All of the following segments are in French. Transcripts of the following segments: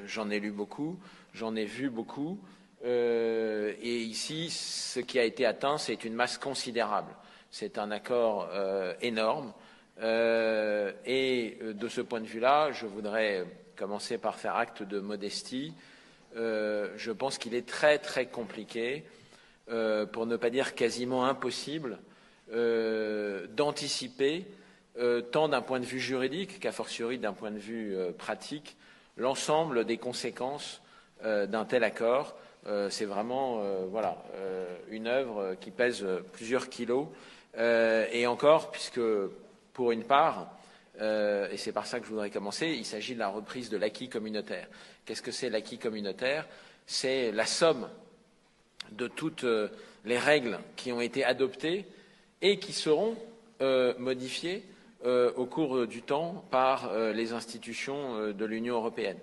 j'en ai lu beaucoup, j'en ai vu beaucoup, et ici, ce qui a été atteint, c'est une masse considérable. C'est un accord énorme, et de ce point de vue-là, je voudrais commencer par faire acte de modestie. Je pense qu'il est très très compliqué, pour ne pas dire quasiment impossible, d'anticiper, tant d'un point de vue juridique qu'a fortiori d'un point de vue pratique, l'ensemble des conséquences d'un tel accord. C'est vraiment une œuvre qui pèse plusieurs kilos, et encore, puisque pour une part, et c'est par ça que je voudrais commencer, il s'agit de la reprise de l'acquis communautaire. Qu'est-ce que c'est l'acquis communautaire? C'est la somme de toutes les règles qui ont été adoptées et qui seront modifiées au cours du temps par les institutions de l'Union européenne.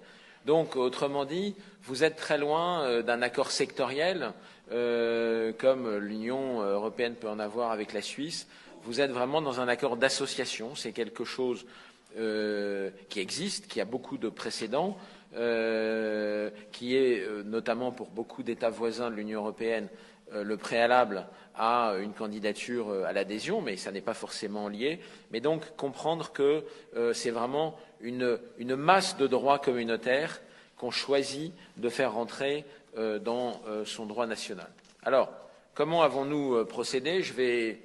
Donc, autrement dit, vous êtes très loin d'un accord sectoriel comme l'Union européenne peut en avoir avec la Suisse. Vous êtes vraiment dans un accord d'association. C'est quelque chose qui existe, qui a beaucoup de précédents, qui est notamment pour beaucoup d'États voisins de l'Union européenne le préalable à une candidature à l'adhésion, mais ça n'est pas forcément lié. Mais donc comprendre que c'est vraiment une masse de droits communautaires qu'on choisit de faire rentrer dans son droit national. Alors, comment avons-nous procédé? Je vais